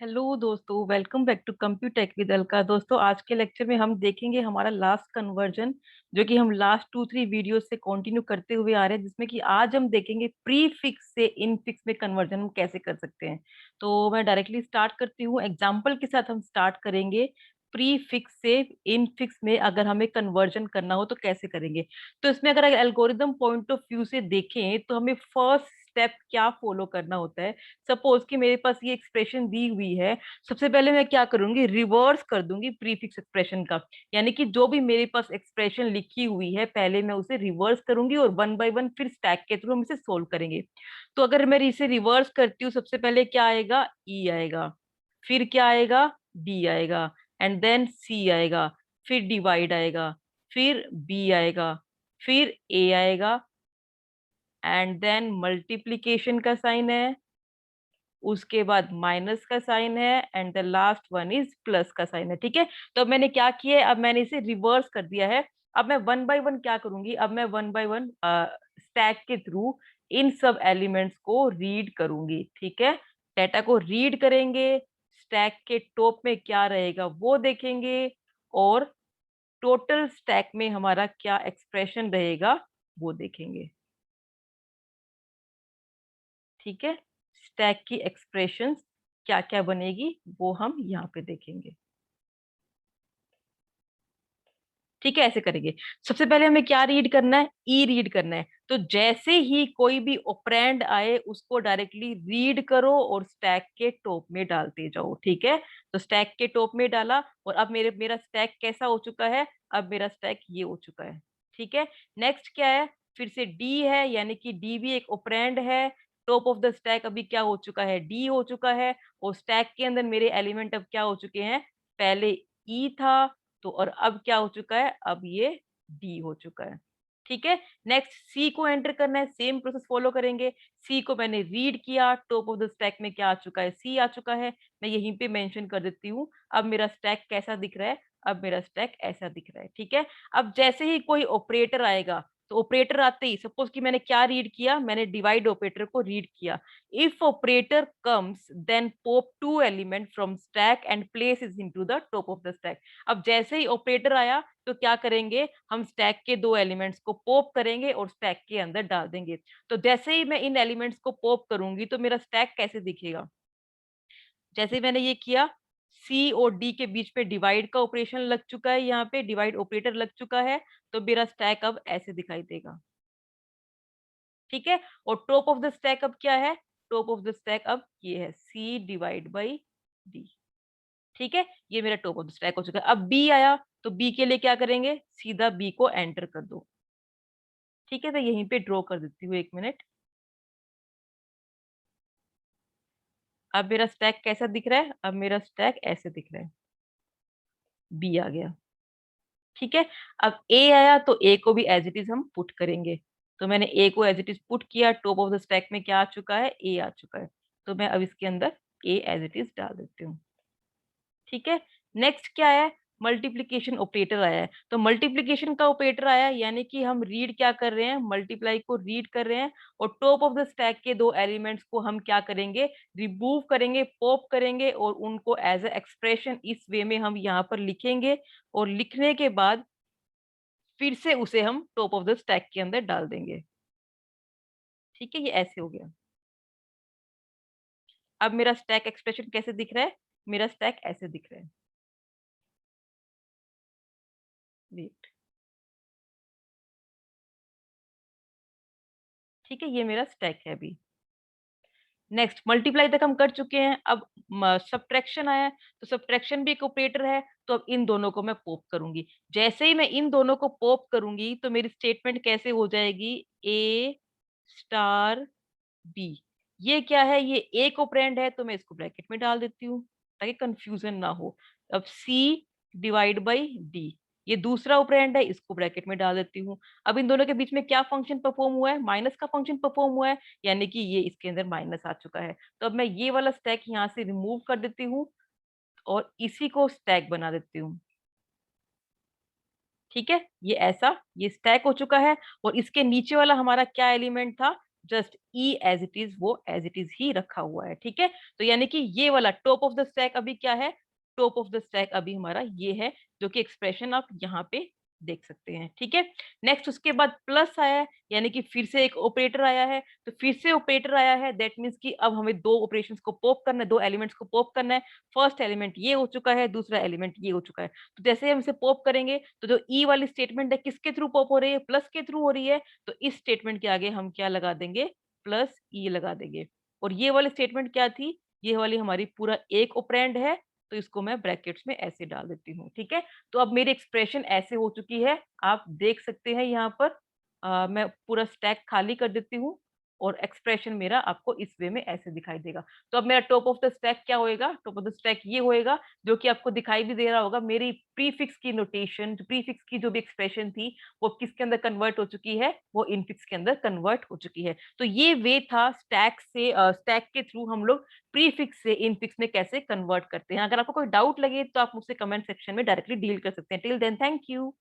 Hello दोस्तों, welcome back to Computech with Alka. दोस्तों, आज के लेक्चर में हम देखेंगे हमारा लास्ट कन्वर्जन, जो कि हम लास्ट 2-3 वीडियो से कंटिन्यू करते हुए आ रहे हैं, जिसमें कि आज हम देखेंगे प्री फिक्स से इन फिक्स में कन्वर्जन हम कैसे कर सकते हैं। तो मैं डायरेक्टली स्टार्ट करती हूँ, एग्जाम्पल के साथ हम स्टार्ट करेंगे। प्री फिक्स से इन फिक्स में अगर हमें कन्वर्जन करना हो तो कैसे करेंगे। तो इसमें अगर एल्गोरिदम पॉइंट ऑफ व्यू से देखें तो हमें फर्स्ट स्टेप क्या फॉलो करना होता है। सपोज कि मेरे पास ये एक्सप्रेशन दी हुई है, सबसे पहले मैं क्या करूंगी, रिवर्स कर दूंगी प्रीफिक्स एक्सप्रेशन का। यानी कि जो भी मेरे पास एक्सप्रेशन लिखी हुई है पहले मैं उसे रिवर्स करूंगी और वन बाय वन फिर स्टैक के थ्रू हम इसे सोल्व करेंगे। तो अगर मैं इसे रिवर्स करती हूँ, सबसे पहले क्या आएगा, ई आएगा, फिर क्या आएगा, डी आएगा, एंड देन सी आएगा, फिर डिवाइड आएगा, फिर बी आएगा, फिर ए आएगा, एंड देन मल्टीप्लीकेशन का साइन है, उसके बाद माइनस का साइन है, and the last one is plus का साइन है। ठीक है। तो अब मैंने क्या किया है, अब मैंने इसे रिवर्स कर दिया है। अब मैं वन बाय वन क्या करूंगी, अब मैं वन बाय वन स्टैक के थ्रू इन सब एलिमेंट्स को रीड करूंगी। ठीक है। डेटा को रीड करेंगे, स्टैक के टॉप में क्या रहेगा वो देखेंगे, और टोटल स्टैक में हमारा क्या एक्सप्रेशन रहेगा वो देखेंगे। ठीक है। स्टैक की एक्सप्रेशंस क्या क्या बनेगी वो हम यहाँ पे देखेंगे। ठीक है, ऐसे करेंगे। सबसे पहले हमें क्या रीड करना है, ई रीड करना है। तो जैसे ही कोई भी ऑपरेंड आए उसको डायरेक्टली रीड करो और स्टैक के टॉप में डालते जाओ। ठीक है। तो स्टैक के टॉप में डाला, और अब मेरा स्टैक कैसा हो चुका है, अब मेरा स्टैक ये हो चुका है। ठीक है। नेक्स्ट क्या है, फिर से डी है, यानी कि डी भी एक ऑपरेंड है। टॉप ऑफ द स्टैक अभी क्या हो चुका है, डी हो चुका है। और स्टैक के अंदर मेरे एलिमेंट अब क्या हो चुके हैं, पहले ई था, तो और अब क्या हो चुका है, अब ये डी हो चुका है। ठीक है। नेक्स्ट सी को एंटर करना है, सेम प्रोसेस फॉलो करेंगे। सी को मैंने रीड किया, टॉप ऑफ द स्टैक में क्या आ चुका है, सी आ चुका है। मैं यहीं पे मेंशन कर देती हूँ। अब मेरा स्टैक कैसा दिख रहा है, अब मेरा स्टैक ऐसा दिख रहा है। ठीक है। अब जैसे ही कोई ऑपरेटर आएगा, तो ऑपरेटर आते ही सपोज कि मैंने क्या रीड किया, मैंने डिवाइड ऑपरेटर को रीड किया। If operator comes then pop two element from stack and place is into the top of the stack. अब जैसे ही ऑपरेटर आया तो क्या करेंगे, हम स्टैक के दो एलिमेंट्स को पॉप करेंगे और स्टैक के अंदर डाल देंगे। तो जैसे ही मैं इन एलिमेंट्स को पॉप करूंगी तो मेरा स्टैक कैसे दिखेगा, जैसे ही मैंने ये किया, सी और डी के बीच में डिवाइड का ऑपरेशन लग चुका है, यहाँ पे डिवाइड ऑपरेटर लग चुका है। तो मेरा स्टैक अब ऐसे दिखाई देगा। ठीक है। और टॉप ऑफ द स्टैक अब क्या है, टॉप ऑफ द स्टैक अब ये है, सी डिवाइड बाई डी। ठीक है। ये मेरा टॉप ऑफ द स्टैक हो चुका है। अब बी आया, तो बी के लिए क्या करेंगे, सीधा बी को एंटर कर दो। ठीक है। तो यहीं पे ड्रॉ कर देती हूँ, एक मिनट। अब मेरा स्टैक कैसा दिख रहा है, अब मेरा स्टैक ऐसे दिख रहा है, बी आ गया। ठीक है। अब ए आया, तो ए को भी एज इट इज हम पुट करेंगे। तो मैंने ए को एज इट इज पुट किया, टॉप ऑफ द स्टैक में क्या आ चुका है, ए आ चुका है। तो मैं अब इसके अंदर ए एज इट इज डाल देती हूँ। ठीक है। नेक्स्ट क्या है, मल्टीप्लिकेशन ऑपरेटर आया है। तो मल्टीप्लिकेशन का ऑपरेटर आया है, यानी कि हम रीड क्या कर रहे हैं, मल्टीप्लाई को रीड कर रहे हैं। और टॉप ऑफ द स्टैक के दो एलिमेंट्स को हम क्या करेंगे, रिमूव करेंगे, पॉप करेंगे, और उनको एज ए एक्सप्रेशन इस वे में हम यहाँ पर लिखेंगे। और लिखने के बाद फिर से उसे हम टॉप ऑफ द स्टैक के अंदर डाल देंगे। ठीक है। ये ऐसे हो गया। अब मेरा स्टैक एक्सप्रेशन कैसे दिख रहा है, मेरा स्टैक ऐसे दिख रहा है। वेट। ठीक है। ये मेरा स्टैक है अभी। नेक्स्ट मल्टीप्लाई तक हम कर चुके हैं। अब सब्ट्रैक्शन आया है, तो सब्ट्रैक्शन भी एक ऑपरेटर है। तो अब इन दोनों को मैं पॉप करूंगी। जैसे ही मैं इन दोनों को पॉप करूंगी तो मेरी स्टेटमेंट कैसे हो जाएगी, ए स्टार बी। ये क्या है, ये एक ऑपरेंड है, तो मैं इसको ब्रैकेट में डाल देती हूँ ताकि कंफ्यूजन ना हो। अब सी डिवाइड बाई डी, ये दूसरा ऑपरेंड है, इसको ब्रैकेट में डाल देती हूँ। अब इन दोनों के बीच में क्या फंक्शन परफॉर्म हुआ है, माइनस का फंक्शन परफॉर्म हुआ है, यानी कि ये इसके अंदर माइनस आ चुका है। तो अब मैं ये वाला स्टैक यहाँ से रिमूव कर देती हूँ और इसी को स्टैक बना देती हूँ। ठीक है। ये ऐसा ये स्टैक हो चुका है। और इसके नीचे वाला हमारा क्या एलिमेंट था, just E as it is, वो एज इट इज ही रखा हुआ है, ठीक है। तो यानी कि ये वाला टॉप ऑफ द स्टैक अभी क्या है, टॉप ऑफ द स्टैक अभी हमारा ये है, जो कि एक्सप्रेशन आप यहाँ पे देख सकते हैं, ठीक है। नेक्स्ट उसके बाद प्लस आया है, यानी कि फिर से एक ऑपरेटर आया है, तो फिर से ऑपरेटर आया है, दैट मीन्स कि अब हमें दो ऑपरेशंस को पॉप करना है, दो एलिमेंट्स को पॉप करना है। फर्स्ट एलिमेंट ये हो चुका है, दूसरा एलिमेंट ये हो चुका है। तो जैसे हम इसे पॉप करेंगे तो जो ई वाली स्टेटमेंट है किसके थ्रू पॉप हो रही है, प्लस के थ्रू हो रही है, तो इस स्टेटमेंट के आगे हम क्या लगा देंगे, प्लस ई लगा देंगे। और ये वाली स्टेटमेंट क्या थी, ये वाली हमारी पूरा एक ऑपरेंड है, तो इसको मैं ब्रैकेट्स में ऐसे डाल देती हूँ, ठीक है। तो अब मेरी एक्सप्रेशन ऐसे हो चुकी है, आप देख सकते हैं यहाँ पर। मैं पूरा स्टैक खाली कर देती हूँ और एक्सप्रेशन मेरा आपको इस वे में ऐसे दिखाई देगा। तो अब मेरा टॉप ऑफ द स्टैक क्या होएगा, टॉप ऑफ द स्टैक ये होएगा, जो कि आपको दिखाई भी दे रहा होगा। मेरी प्रीफिक्स की नोटेशन, प्रीफिक्स की जो भी एक्सप्रेशन थी, वो किसके अंदर कन्वर्ट हो चुकी है, वो इनफिक्स के अंदर कन्वर्ट हो चुकी है। तो ये वे था स्टैक से, स्टैक के थ्रू हम लोग प्रीफिक्स से इनफिक्स में कैसे कन्वर्ट करते हैं। अगर आपको कोई डाउट लगे तो आप मुझसे कमेंट सेक्शन में डायरेक्टली डील कर सकते हैं। Till then, thank you.